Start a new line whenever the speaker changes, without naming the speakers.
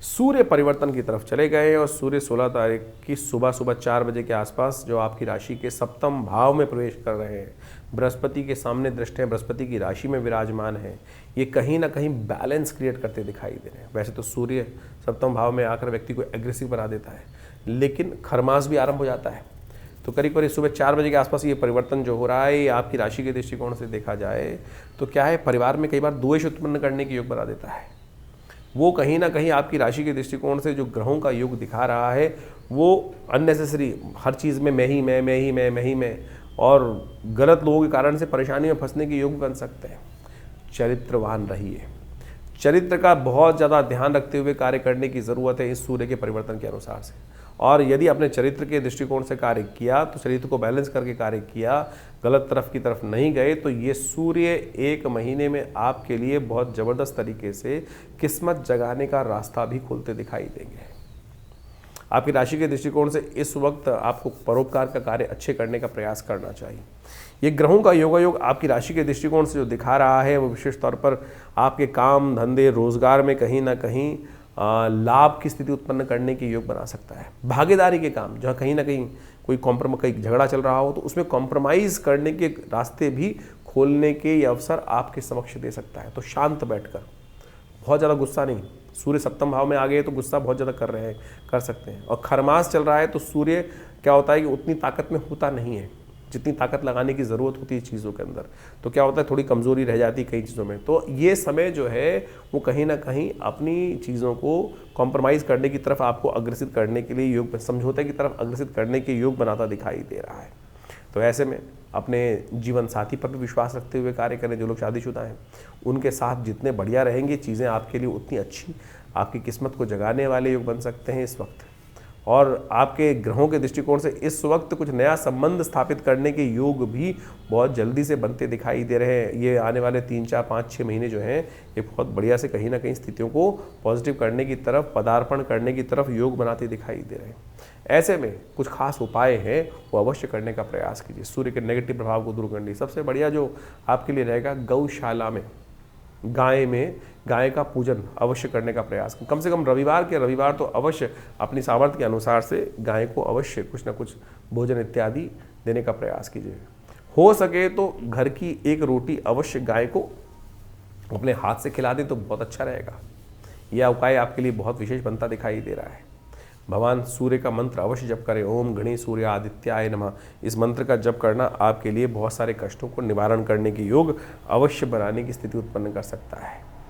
सूर्य परिवर्तन की तरफ चले गए और सूर्य 16 तारीख की सुबह सुबह 4 बजे के आसपास जो आपकी राशि के सप्तम भाव में प्रवेश कर रहे हैं, बृहस्पति के सामने दृष्टि हैं, बृहस्पति की राशि में विराजमान है, ये कहीं ना कहीं बैलेंस क्रिएट करते दिखाई दे रहे हैं। वैसे तो सूर्य सप्तम भाव में आकर व्यक्ति को एग्रेसिव बना देता है, लेकिन खरमास भी आरंभ हो जाता है। तो करीब करीब सुबह 4 बजे के आसपास ये परिवर्तन जो हो रहा है, ये आपकी राशि के दृष्टिकोण से देखा जाए तो क्या है, परिवार में कई बार द्वेष उत्पन्न करने के योग बना देता है। वो कहीं ना कहीं आपकी राशि के दृष्टिकोण से जो ग्रहों का योग दिखा रहा है, वो अननेसेसरी हर चीज़ में मैं ही मैं और गलत लोगों के कारण से परेशानी में फंसने के योग बन सकते हैं। चरित्रवान रहिए, चरित्र का बहुत ज़्यादा ध्यान रखते हुए कार्य करने की ज़रूरत है इस सूर्य के परिवर्तन के अनुसार से। और यदि अपने चरित्र के दृष्टिकोण से कार्य किया, तो चरित्र को बैलेंस करके कार्य किया, गलत तरफ की तरफ नहीं गए, तो ये सूर्य 1 महीने में आपके लिए बहुत ज़बरदस्त तरीके से किस्मत जगाने का रास्ता भी खोलते दिखाई देंगे। आपकी राशि के दृष्टिकोण से इस वक्त आपको परोपकार का कार्य अच्छे करने का प्रयास करना चाहिए। ये ग्रहों का योगायोग आपकी राशि के दृष्टिकोण से जो दिखा रहा है, वो विशेष तौर पर आपके काम धंधे रोजगार में कहीं ना कहीं लाभ की स्थिति उत्पन्न करने के योग बना सकता है। भागीदारी के काम जहाँ कहीं ना कहीं कोई झगड़ा चल रहा हो, तो उसमें कॉम्प्रोमाइज़ करने के रास्ते भी खोलने के ये अवसर आपके समक्ष दे सकता है। तो शांत बैठकर, बहुत ज़्यादा गुस्सा नहीं, सूर्य सप्तम भाव में आ गए तो गुस्सा बहुत ज़्यादा कर सकते हैं। और खरमास चल रहा है तो सूर्य क्या होता है कि उतनी ताकत में होता नहीं है जितनी ताकत लगाने की ज़रूरत होती है चीज़ों के अंदर। तो क्या होता है, थोड़ी कमज़ोरी रह जाती है कई चीज़ों में। तो ये समय जो है वो कहीं ना कहीं अपनी चीज़ों को कॉम्प्रोमाइज़ करने की तरफ आपको अग्रसित करने के लिए योग, समझौते की तरफ अग्रसित करने के योग बनाता दिखाई दे रहा है। तो ऐसे में अपने जीवन साथी पर भी विश्वास रखते हुए कार्य करें। जो लोग शादीशुदा हैं उनके साथ जितने बढ़िया रहेंगे चीज़ें आपके लिए उतनी अच्छी, आपकी किस्मत को जगाने वाले योग बन सकते हैं इस वक्त। और आपके ग्रहों के दृष्टिकोण से इस वक्त कुछ नया संबंध स्थापित करने के योग भी बहुत जल्दी से बनते दिखाई दे रहे हैं। ये आने वाले 3, 4, 5, 6 महीने जो हैं, ये बहुत बढ़िया से कहीं ना कहीं स्थितियों को पॉजिटिव करने की तरफ, पदार्पण करने की तरफ योग बनाते दिखाई दे रहे हैं। ऐसे में कुछ खास उपाय हैं वो अवश्य करने का प्रयास कीजिए सूर्य के नेगेटिव प्रभाव को दूर करने। सबसे बढ़िया जो आपके लिए रहेगा, गौशाला में गाय का पूजन अवश्य करने का प्रयास कम से कम रविवार तो अवश्य अपनी सामर्थ्य के अनुसार से गाय को अवश्य कुछ ना कुछ भोजन इत्यादि देने का प्रयास कीजिए। हो सके तो घर की एक रोटी अवश्य गाय को अपने हाथ से खिला दें तो बहुत अच्छा रहेगा। यह उपाय आपके लिए बहुत विशेष बनता दिखाई दे रहा है। भगवान सूर्य का मंत्र अवश्य जप करें, ओम गणे सूर्य आदित्याय नमः। इस मंत्र का जप करना आपके लिए बहुत सारे कष्टों को निवारण करने के योग अवश्य बनाने की स्थिति उत्पन्न कर सकता है।